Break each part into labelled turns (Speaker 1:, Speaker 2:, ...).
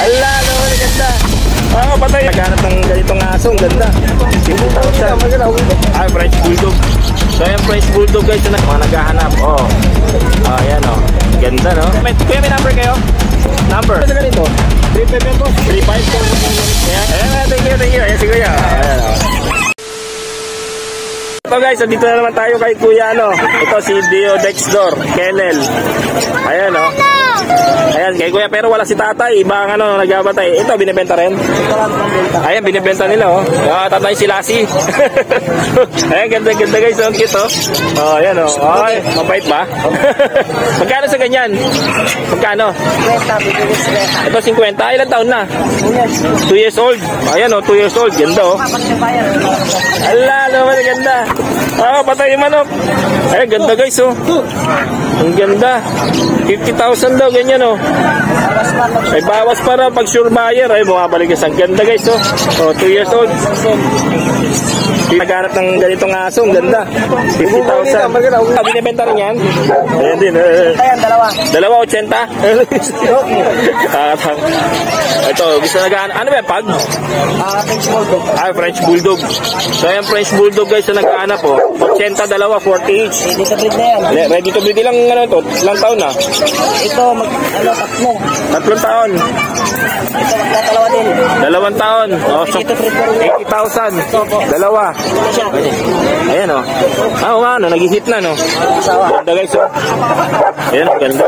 Speaker 1: Ala, naman, ganda. Patay. Naghanap ng ganitong aso, ang ganda. 50,000. Ay, French Bulldog. So, yung French Bulldog guys, na mga naghahanap. Ayan ganda, no? Kuya, may number kayo? Number. Ano sa ganito? 3.5 po. 3.5 po. Ayan, thank you. Ayan, si Kuya. Ayan, Ito guys, dito na naman tayo kay Kuya, Ito si Dio Dexdor, Kennel. Ayan, Ayan, kay Kuya, pero wala si tatay. Iba ang nagbabatay. Ito, binibenta rin? Ayan, binibenta nila, tatay si Lassie. Ayan, ganda guys, ang cute, ayan, Ay, mabait ba? Magkano sa ganyan? Magkano? Ito, 50. Ilan taon na? 2 years old. Ayan, 2 years old. Ganda, Ala, naman, ganda. Patay yung manok. Ayan, ganda guys, Ang ganda. 50,000 daw, ganyan, May bawas para pag sure buyer. Ay, bumabalik guys. Ang ganda guys, 2 years old. Naghanap ng ganitong aso, ang ganda. 50,000. Binibenta rin yan? Ayan din.
Speaker 2: Ayan,
Speaker 1: dalawa 80? Ito, gusto naghahanap. Ano ba, pag?
Speaker 2: French Bulldog.
Speaker 1: French Bulldog. So, ayan, French Bulldog guys, na naghahanap, 80, dalawa, 40 each.
Speaker 2: Ready to breed na yan.
Speaker 1: Ready to breed. Ilang ilang taon na?
Speaker 2: Ito, tatlo.
Speaker 1: 3 taon.
Speaker 2: Ito, dalawa din.
Speaker 1: 2 taon. So, 80,000. Dalawa. Ayan, nag-hit na, Ganda guys, Ayan, ang ganda,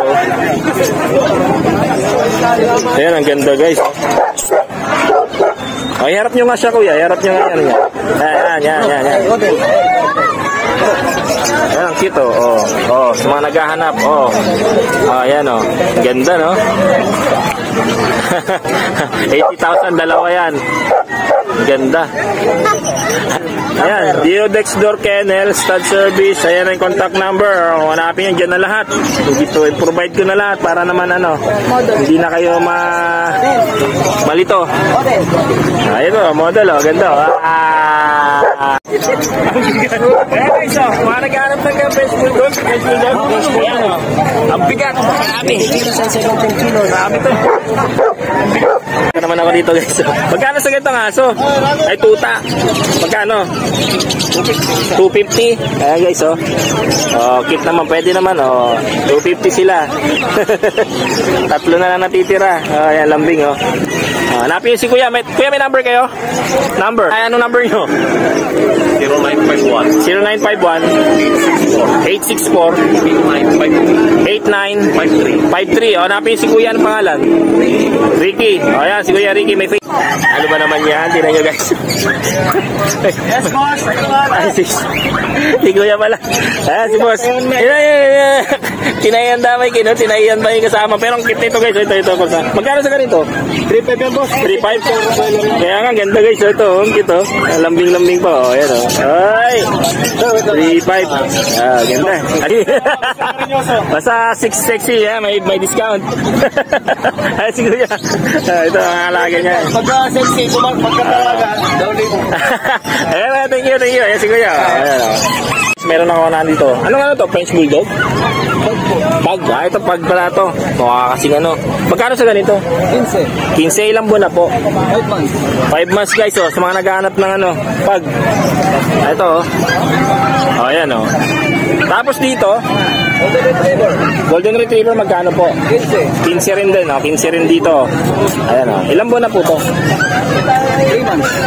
Speaker 1: Ayan, ang ganda guys, harap nyo nga siya, Kuya. Harap nyo nga yan. Ayan. Ayan, ang cute, sa mga naghahanap, ayan, ganda, 80,000, dalawa yan. Ganda. Ayan, Dio Dexdor Kennel, stud service. Ayan ang contact number. Hanapin yan dyan na lahat. Dito, i-provide ko na lahat para naman hindi na kayo malito. Ayan model, ganda. Ayan, mga naghanap ng French Bulldog. Ayan, ang bigat. Marami.
Speaker 2: 17 kilos.
Speaker 1: Marami to. Naman ako dito guys. Magkano sa ganitong aso? Ay, tuta. Magkano? 250. Ayan guys, cute naman. Pwede naman, 250 sila. 3 na lang natitira. Ayan, lambing, hanapin si Kuya. Kuya, may number kayo? Number? Ay, anong number nyo? 0951 864 8953. Hanapin si Kuya. Anong pangalan? Ricky. Ayan, si Kuya Ricky. May face. Ano ba naman yan? Tingnan nyo guys.
Speaker 2: Yes, boss.
Speaker 1: Si Kuya pala. Ayan, si boss. Tinayan damay kino. Tinayan ba yung kasama. Pero ang cute nito guys. Ito. Magkano sa ganito?
Speaker 2: 3.5 yan, boss.
Speaker 1: 3.5. Kaya nga, ganda guys. Ito, ang cute. Lambing-lambing pa. Ayan, Ay! 3.5. Ganda. Basta 6 sexy. May discount. Ayan, si Kuya. Ito ang alaga niya.
Speaker 2: Pagka-sexy, pagka-talaga,
Speaker 1: ayan, thank you. Ayan, si Kuya. Ayan, meron ako nandito. Anong to? French Bulldog? Pag. Ito pag pala to. Mukha kasing Magkano sa ganito? 15. Ilang buwan na po?
Speaker 2: 5 months.
Speaker 1: 5 months guys, sa mga naghahanap ng pag. Ito, ayan, Tapos dito, Golden Retriever, magkano po? 15 rin din, 15 rin dito. Ayan, ilang buwan na po to?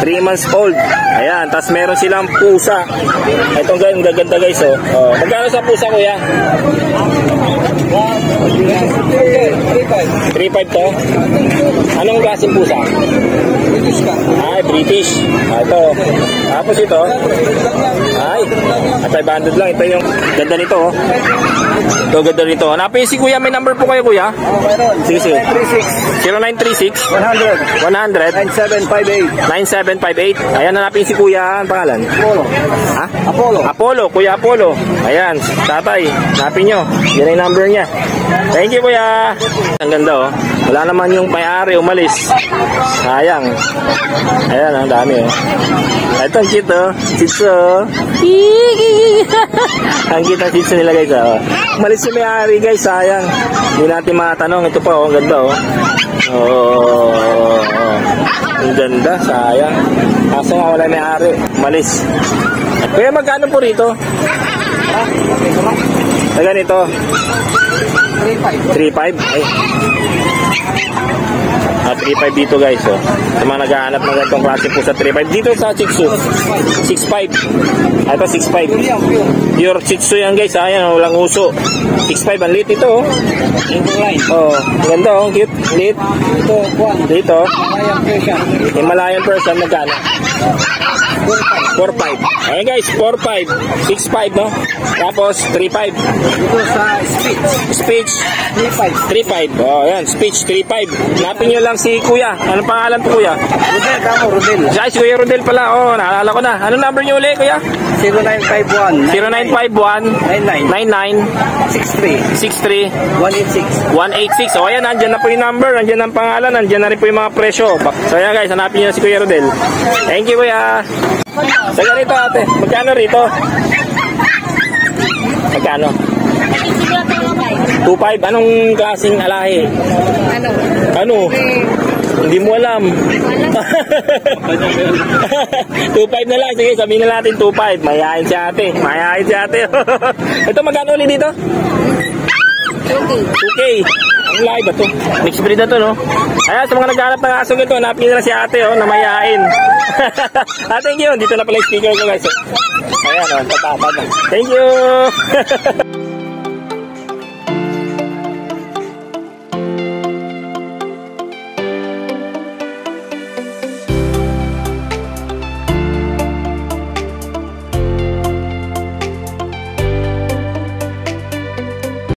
Speaker 1: 3 months old. Ayan, tapos meron silang pusa. Itong gaganda guys, magkano sa pusa, Kuya? 3.5 to? Anong klaseng pusa?
Speaker 2: British ka.
Speaker 1: Ay, British. Ito. Tapos ito. Ay, at 500 lang. Ito yung ganda nito. Ito, ganda nito. Hanapin si Kuya. May number po kayo, Kuya?
Speaker 2: Mayroon.
Speaker 1: Sige.
Speaker 2: 0936 100 9758.
Speaker 1: Ayan, hanapin si Kuya. Ang pangalan?
Speaker 2: Apollo.
Speaker 1: Ha?
Speaker 2: Apollo.
Speaker 1: Kuya Apollo. Ayan, tatay. Hanapin nyo. Yan yung number niya. Thank you, Kuya. Ang ganda, Wala naman yung may-ari umalis. Sayang. Ayan, ang dami, Ito ang cute, Sitso. Ang cute ang sitso nila, guys, Umalis yung may-ari, guys. Sayang. Hindi natin matanong. Ito pa, ang ganda, ganda, sayang. Kaso nga wala may-ari, malis. Kuya, magkano po rito? Sa ganito? 3.5. Ay. 3.5 dito guys, oh. Sa mga naghahanap ng ganitong klase po sa 3.5. Dito sa Shih Tzu, 6.5. Ito 6.5. Pure Shih Tzu yan guys, ayan, walang uso. 6.5, ang lit ito, oh. Oh, ganda, oh, cute, lit. Dito, Himalayan Persian, magkano? 4.5. Ayan guys, 4.5. 6.5, no? Tapos 3.5.
Speaker 2: Dito sa
Speaker 1: Speech
Speaker 2: 3.5.
Speaker 1: 3.5. Oh, ayan, Speech 3.5. Napin nyo lang si Kuya. Anong pangalan po, Kuya?
Speaker 2: Rodel.
Speaker 1: Siya, si Kuya Rodel pala. Oh, naalala ko na. Anong number nyo ulit, Kuya?
Speaker 2: 0951
Speaker 1: 0951
Speaker 2: 63
Speaker 1: 99 63
Speaker 2: 186.
Speaker 1: 186. So, ayan, nandyan na po yung number, nandyan ang pangalan, nandyan na rin po yung mga presyo. So, ayan guys, hanapin nyo na si Kuya Rodel. Thank you, Kuya. Sa ganito, ate, magkano rito? Magkano? 2.5. Anong klaseng alahe? Ano? Hindi mo alam. 2.5 na lang. Sige, sabihin na natin 2.5. Mayayain si ate. Mayayain si ate. Ito, magkano ulit dito? 2K. Ang lahi ba ito? Mixed breed na ito, no? Ayan, sa mga naghanap ng aso nito, hanapin nyo na si ate, oh, na mayayain. Thank you. Dito na pala yung speaker ko, guys. Ayan, oh, tatapad. Thank you.